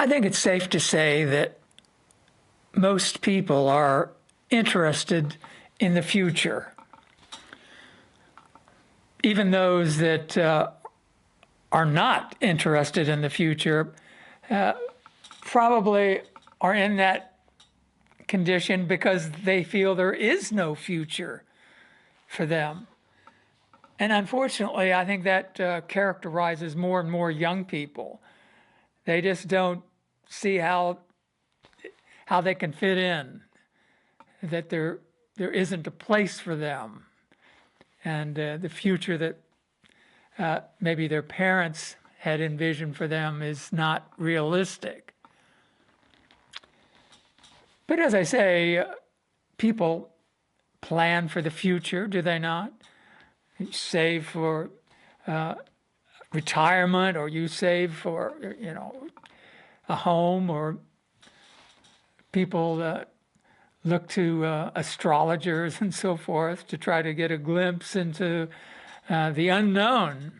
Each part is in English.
I think it's safe to say that most people are interested in the future. Even those that are not interested in the future probably are in that condition because they feel there is no future for them. And unfortunately, I think that characterizes more and more young people. They just don't see how they can fit in, that there isn't a place for them, and the future that maybe their parents had envisioned for them is not realistic. But as I say, people plan for the future, do they not? You save for retirement, or you save for, a home, or people look to astrologers and so forth to try to get a glimpse into the unknown.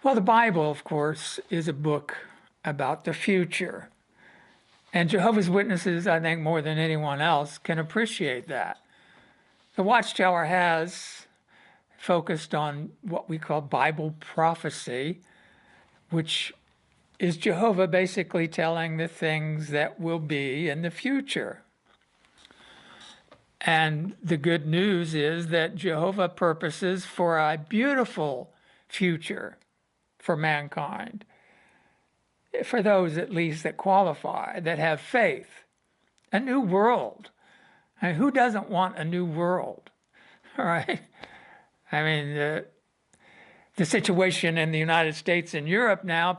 Well, the Bible, of course, is a book about the future. And Jehovah's Witnesses, I think more than anyone else, can appreciate that. The Watchtower has focused on what we call Bible prophecy, which is Jehovah basically telling the things that will be in the future. And the good news is that Jehovah purposes for a beautiful future for mankind, for those at least that qualify, that have faith. A new world. I mean, who doesn't want a new world? All right? I mean, the situation in the United States and Europe now,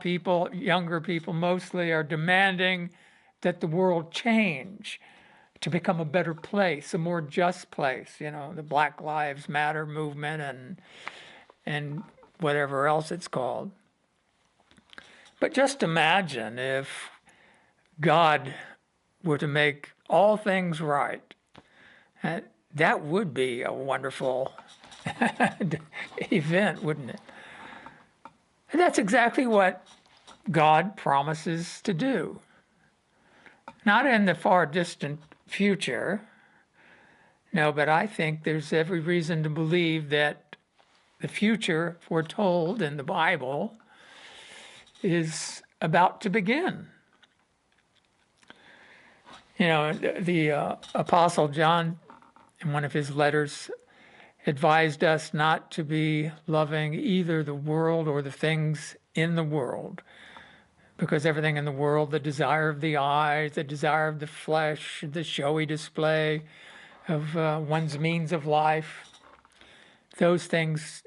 younger people mostly, are demanding that the world change to become a better place, a more just place. The Black Lives Matter movement and whatever else it's called. But just imagine if God were to make all things right. That would be a wonderful event, wouldn't it? And that's exactly what God promises to do. Not in the far distant future, no, but I think there's every reason to believe that the future foretold in the Bible is about to begin. The Apostle John, in one of his letters, advised us not to be loving either the world or the things in the world, because everything in the world, the desire of the eyes, the desire of the flesh, the showy display of one's means of life, those things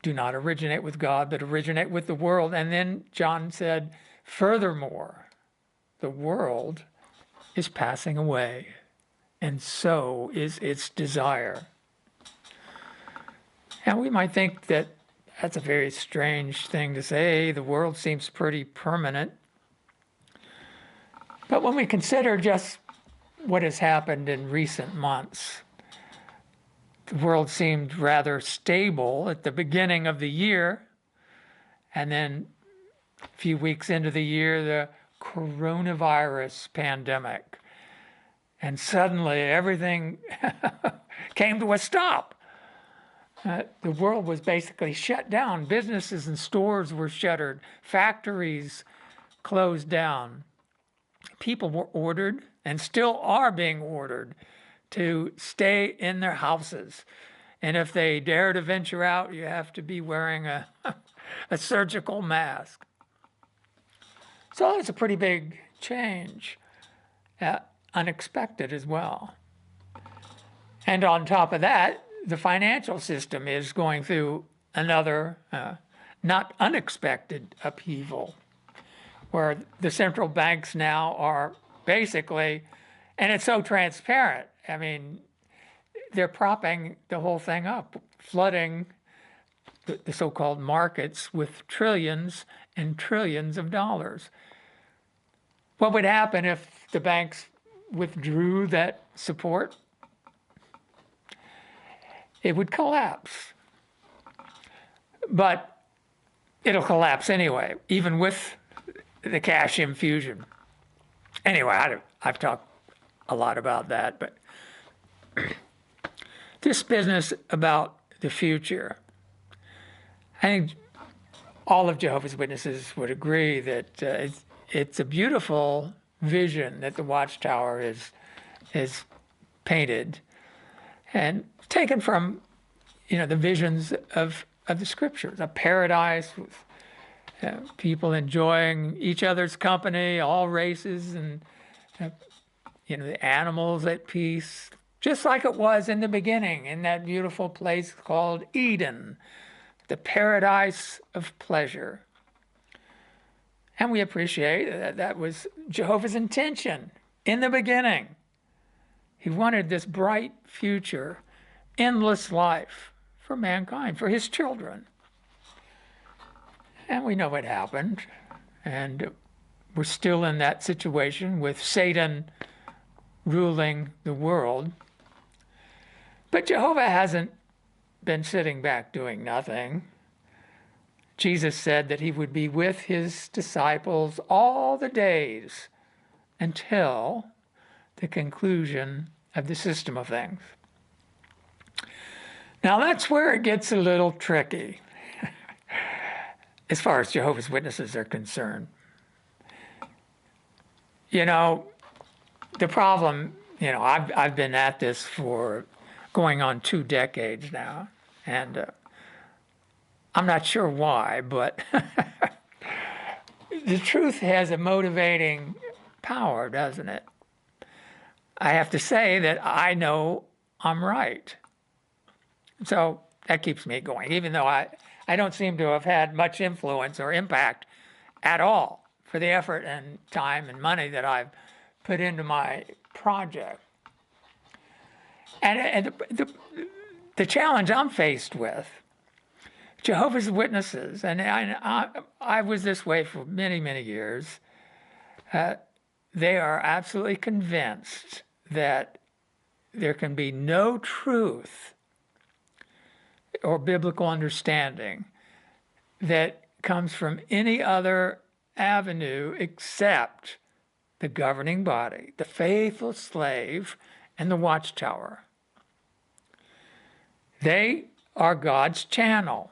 do not originate with God, but originate with the world. And then John said, furthermore, the world is passing away, and so is its desire. Now, we might think that that's a very strange thing to say. The world seems pretty permanent. But when we consider just what has happened in recent months, the world seemed rather stable at the beginning of the year, and then a few weeks into the year, the coronavirus pandemic, and suddenly everything came to a stop. The world was basically shut down. Businesses and stores were shuttered. Factories closed down. People were ordered, and still are being ordered, to stay in their houses. And if they dare to venture out, you have to be wearing a surgical mask. So it's a pretty big change, unexpected as well. And on top of that, the financial system is going through another not unexpected upheaval, where the central banks now are basically, and it's so transparent, I mean, they're propping the whole thing up, flooding the so-called markets with trillions and trillions of dollars. What would happen if the banks withdrew that support? It would collapse. But it'll collapse anyway, even with the cash infusion. Anyway, I've talked a lot about that, but this business about the future, I think all of Jehovah's Witnesses would agree that it's a beautiful vision that the Watchtower is painted and taken from, the visions of the scriptures, a paradise with people enjoying each other's company, all races, and the animals at peace, just like it was in the beginning in that beautiful place called Eden, the paradise of pleasure. And we appreciate that that was Jehovah's intention in the beginning. He wanted this bright future, endless life for mankind, for his children. And we know what happened. And we're still in that situation with Satan ruling the world. But Jehovah hasn't been sitting back doing nothing. Jesus said that he would be with his disciples all the days until the conclusion of the system of things. Now that's where it gets a little tricky as far as Jehovah's Witnesses are concerned. The problem, I've been at this for going on 2 decades now, and I'm not sure why, but the truth has a motivating power, doesn't it? I have to say that I know I'm right. So that keeps me going, even though I don't seem to have had much influence or impact at all for the effort and time and money that I've put into my project. And the challenge I'm faced with, Jehovah's Witnesses, and I was this way for many, many years, they are absolutely convinced that there can be no truth or biblical understanding that comes from any other avenue except the governing body, the faithful slave, and the Watchtower. They are God's channel.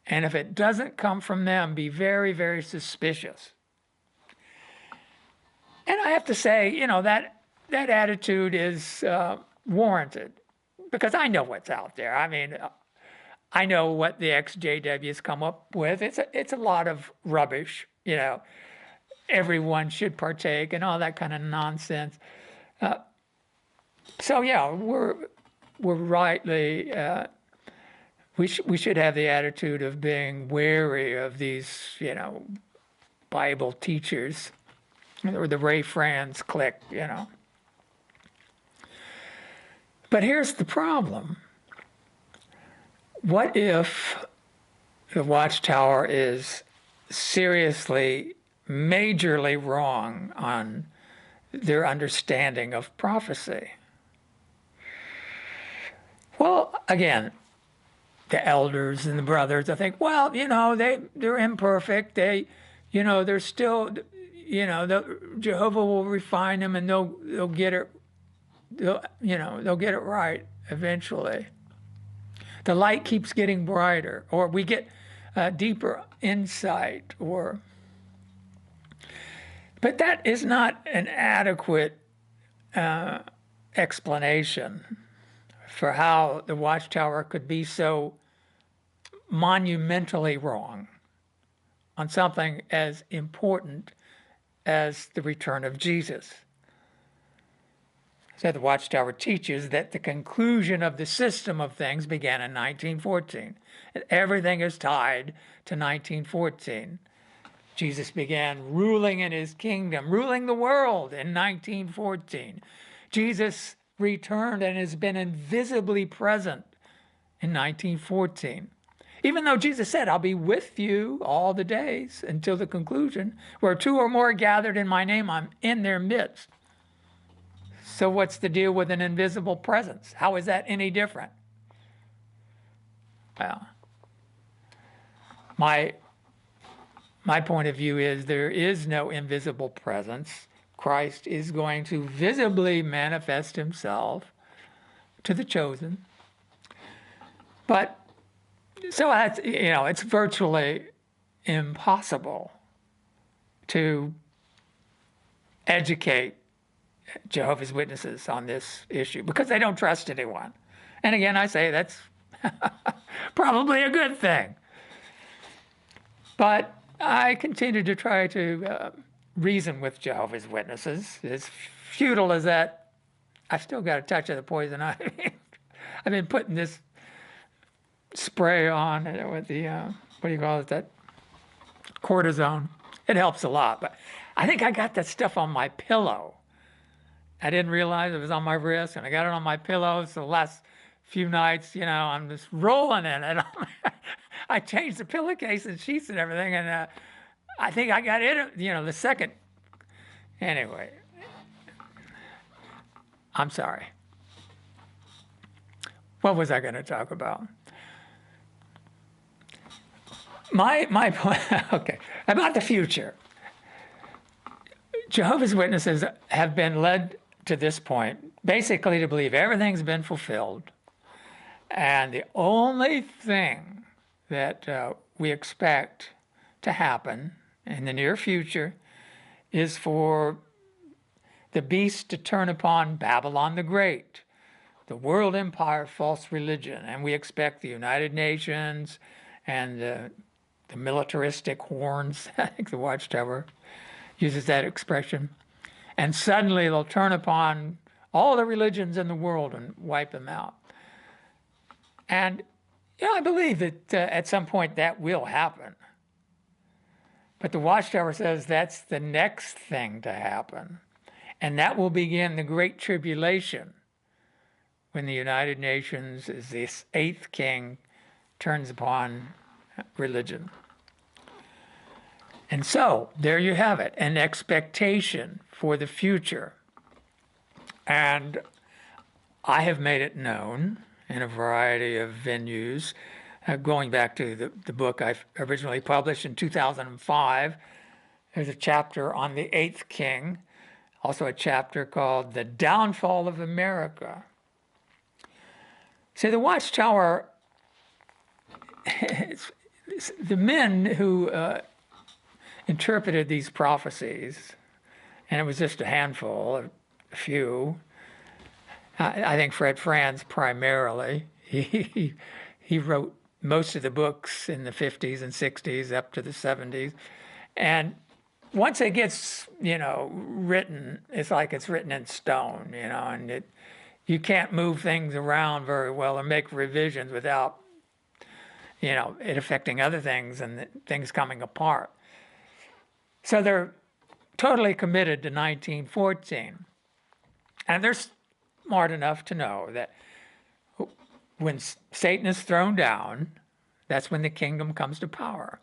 And if it doesn't come from them, be very, very suspicious. And I have to say, that attitude is warranted, because I know what's out there. I mean, I know what the XJWs come up with. It's a lot of rubbish, Everyone should partake and all that kind of nonsense. So yeah, we're rightly. We should have the attitude of being wary of these, Bible teachers, or the Ray Franz clique, But here's the problem. What if the Watchtower is seriously, majorly wrong on their understanding of prophecy? Well, again, the elders and the brothers, I think, well, they're imperfect. They're still, Jehovah will refine them, and they'll get it. They'll get it right eventually. The light keeps getting brighter, or we get deeper insight, but that is not an adequate explanation for how the Watchtower could be so monumentally wrong on something as important as the return of Jesus. So the Watchtower teaches that the conclusion of the system of things began in 1914. And everything is tied to 1914. Jesus began ruling in his kingdom, ruling the world in 1914. Jesus returned and has been invisibly present in 1914. Even though Jesus said, I'll be with you all the days until the conclusion, where 2 or more are gathered in my name, I'm in their midst. So what's the deal with an invisible presence? How is that any different? Well, my my point of view is there is no invisible presence. Christ is going to visibly manifest himself to the chosen. But so that's, it's virtually impossible to educate Jehovah's Witnesses on this issue because they don't trust anyone. And again, I say that's probably a good thing. But I continue to try to reason with Jehovah's Witnesses. As futile as that, I've still got a touch of the poison ivy. I've been putting this spray on with the, what do you call it, that cortisone. It helps a lot, but I think I got that stuff on my pillow. I didn't realize it was on my wrist, and I got it on my pillow. So the last few nights, I'm just rolling in it. I changed the pillowcase and sheets and everything, and I think I got it, the second. Anyway, I'm sorry. What was I going to talk about? My point, okay, about the future. Jehovah's Witnesses have been led to this point basically to believe everything's been fulfilled. And the only thing that we expect to happen in the near future is for the beast to turn upon Babylon the Great, the world empire, false religion. And we expect the United Nations and the militaristic horns, I think the Watchtower uses that expression, and suddenly they'll turn upon all the religions in the world and wipe them out. And I believe that at some point that will happen. But the Watchtower says that's the next thing to happen. And that will begin the Great Tribulation, when the United Nations, as this eighth king, turns upon religion. And so, there you have it, an expectation for the future. And I have made it known in a variety of venues, going back to the book I originally published in 2005. There's a chapter on the eighth king, also a chapter called The Downfall of America. See, the Watchtower, the men who interpreted these prophecies, and it was just a handful, a few. I think Fred Franz primarily. He wrote most of the books in the 50s and 60s up to the 70s. And once it gets, written, it's like it's written in stone, and you can't move things around very well or make revisions without, it affecting other things and things coming apart. So they're totally committed to 1914. And they're smart enough to know that when Satan is thrown down, that's when the kingdom comes to power,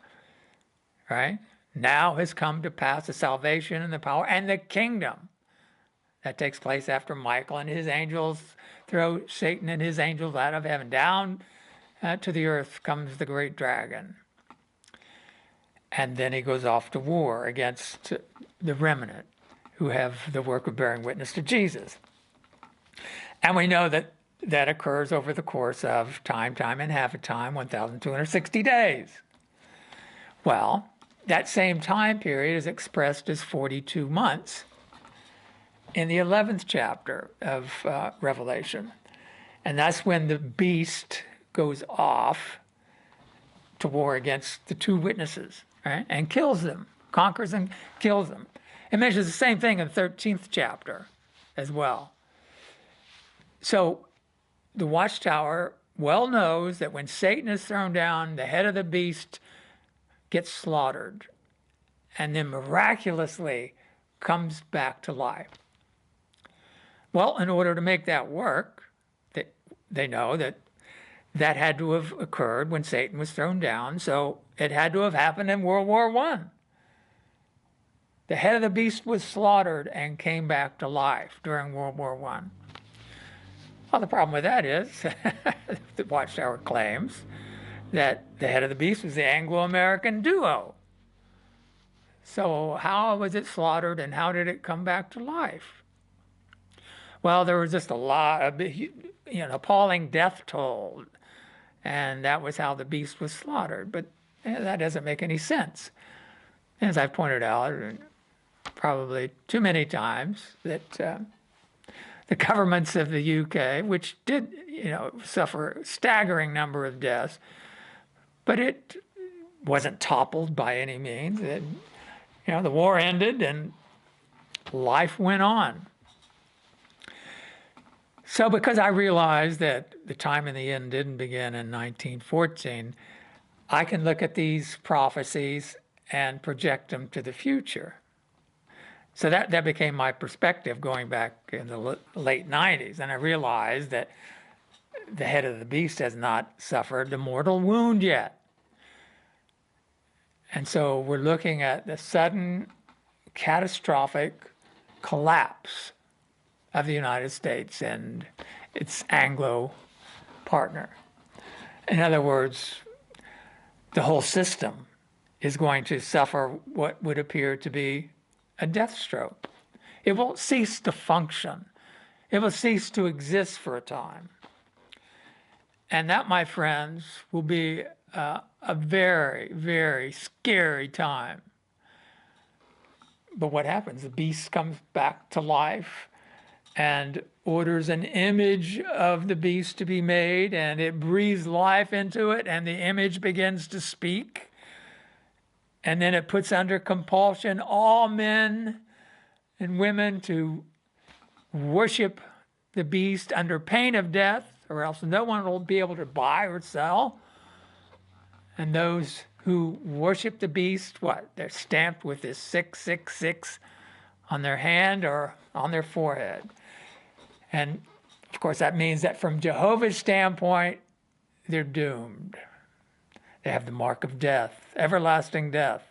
right? Now has come to pass the salvation and the power and the kingdom. That takes place after Michael and his angels throw Satan and his angels out of heaven. Down to the earth comes the great dragon. And then he goes off to war against the remnant who have the work of bearing witness to Jesus. And we know that that occurs over the course of time and half a time, 1,260 days. Well, that same time period is expressed as 42 months in the 11th chapter of Revelation. And that's when the beast goes off to war against the two witnesses, right? And kills them, conquers and kills them. It mentions the same thing in the 13th chapter as well. So the Watchtower well knows that when Satan is thrown down, the head of the beast gets slaughtered and then miraculously comes back to life. Well, in order to make that work, they know that had to have occurred when Satan was thrown down, so it had to have happened in World War I. The head of the beast was slaughtered and came back to life during World War I. Well, the problem with that is, the Watchtower claims that the head of the beast was the Anglo-American duo. So how was it slaughtered and how did it come back to life? Well, there was just a lot of, appalling death toll, and that was how the beast was slaughtered. But that doesn't make any sense. As I've pointed out, probably too many times, that the governments of the UK, which did, suffer a staggering number of deaths, but it wasn't toppled by any means. The war ended and life went on. So because I realized that the time in the end didn't begin in 1914, I can look at these prophecies and project them to the future. So that became my perspective going back in the late 90s. And I realized that the head of the beast has not suffered the mortal wound yet. And so we're looking at the sudden catastrophic collapse of the United States and its Anglo partner. In other words, the whole system is going to suffer what would appear to be a death stroke. It will cease to function. It will cease to exist for a time. And that, my friends, will be a very, very scary time. But what happens? The beast comes back to life and orders an image of the beast to be made, and it breathes life into it, and the image begins to speak. And then it puts under compulsion all men and women to worship the beast under pain of death, or else no one will be able to buy or sell. And those who worship the beast, they're stamped with this 666 on their hand or on their forehead. And of course, that means that from Jehovah's standpoint, they're doomed. They have the mark of death, everlasting death,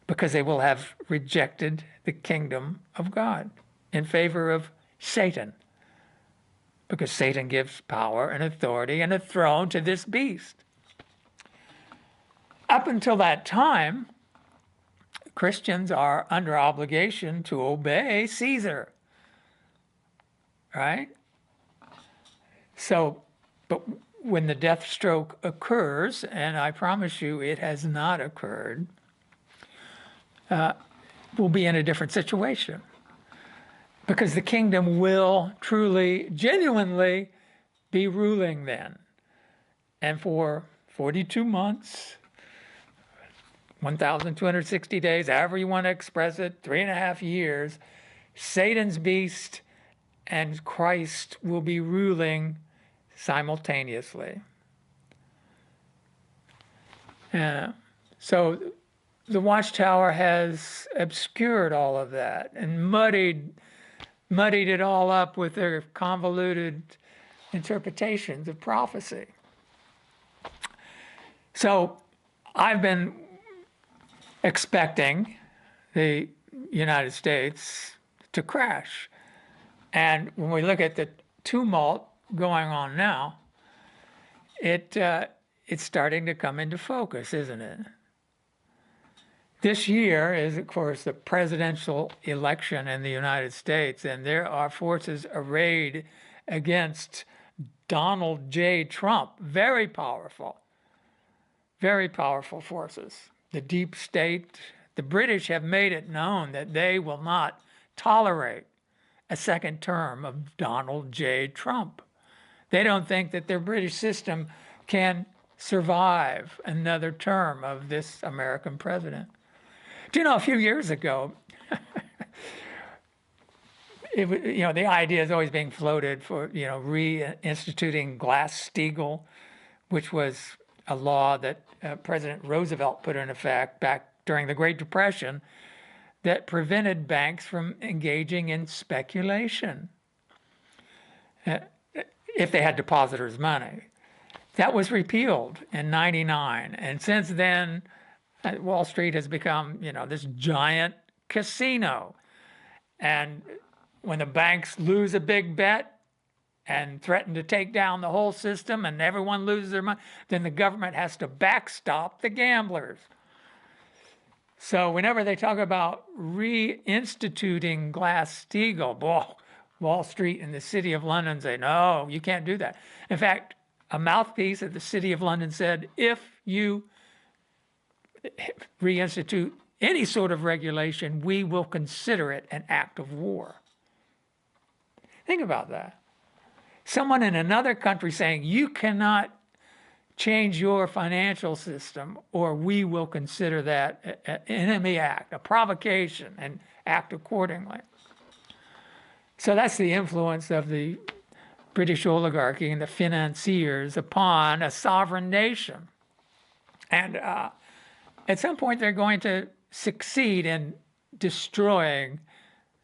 because they will have rejected the kingdom of God in favor of Satan, because Satan gives power and authority and a throne to this beast. Up until that time, Christians are under obligation to obey Caesar, right? So, but when the death stroke occurs, and I promise you it has not occurred, we'll be in a different situation, because the kingdom will truly, genuinely be ruling then. And for 42 months, 1,260 days, however you want to express it, 3.5 years, Satan's beast and Christ will be ruling simultaneously. So the Watchtower has obscured all of that and muddied it all up with their convoluted interpretations of prophecy. So I've been expecting the United States to crash. And when we look at the tumult going on now, it's starting to come into focus, isn't it? This year is, of course, the presidential election in the United States, and there are forces arrayed against Donald J. Trump, very powerful forces. The deep state, the British have made it known that they will not tolerate a second term of Donald J. Trump. They don't think that their British system can survive another term of this American president. Do you know, a few years ago, the idea is always being floated for, reinstituting Glass-Steagall, which was a law that President Roosevelt put in effect back during the Great Depression that prevented banks from engaging in speculation if they had depositors' money. That was repealed in '99, and since then, Wall Street has become, this giant casino. And when the banks lose a big bet and threaten to take down the whole system and everyone loses their money, then the government has to backstop the gamblers. So whenever they talk about reinstituting Glass-Steagall, Wall Street and the City of London say, no, you can't do that. In fact, a mouthpiece of the City of London said, if you reinstitute any sort of regulation, we will consider it an act of war. Think about that. Someone in another country saying, you cannot change your financial system or we will consider that an enemy act, a provocation, and act accordingly. So that's the influence of the British oligarchy and the financiers upon a sovereign nation. And at some point, they're going to succeed in destroying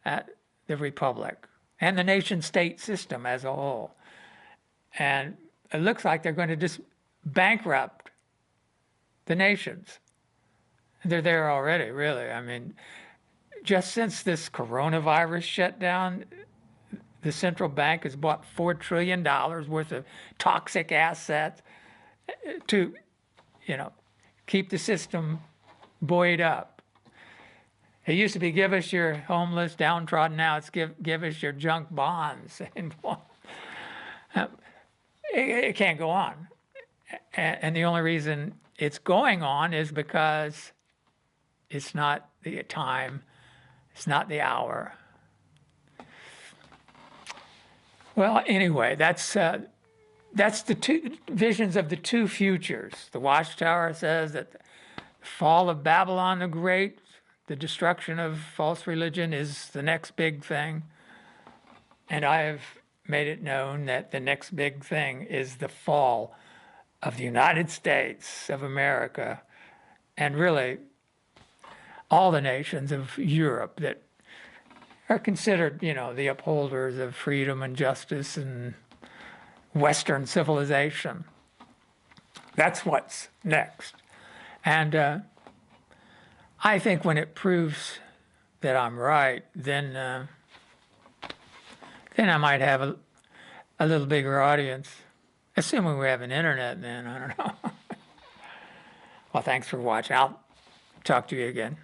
the republic and the nation-state system as a whole. And it looks like they're going to just bankrupt the nations. They're there already, really. I mean, just since this coronavirus shutdown, the central bank has bought $4 trillion worth of toxic assets to, keep the system buoyed up. It used to be give us your homeless, downtrodden. Now it's give us your junk bonds. It can't go on. And the only reason it's going on is because it's not the time, it's not the hour. Well, anyway, that's the two visions of the two futures. The Watchtower says that the fall of Babylon the Great, the destruction of false religion, is the next big thing. And I have made it known that the next big thing is the fall of the United States of America, and really all the nations of Europe that are considered, the upholders of freedom and justice and Western civilization. That's what's next. And I think when it proves that I'm right, then I might have a little bigger audience. Assuming we have an internet, then I don't know. Well, thanks for watching. I'll talk to you again.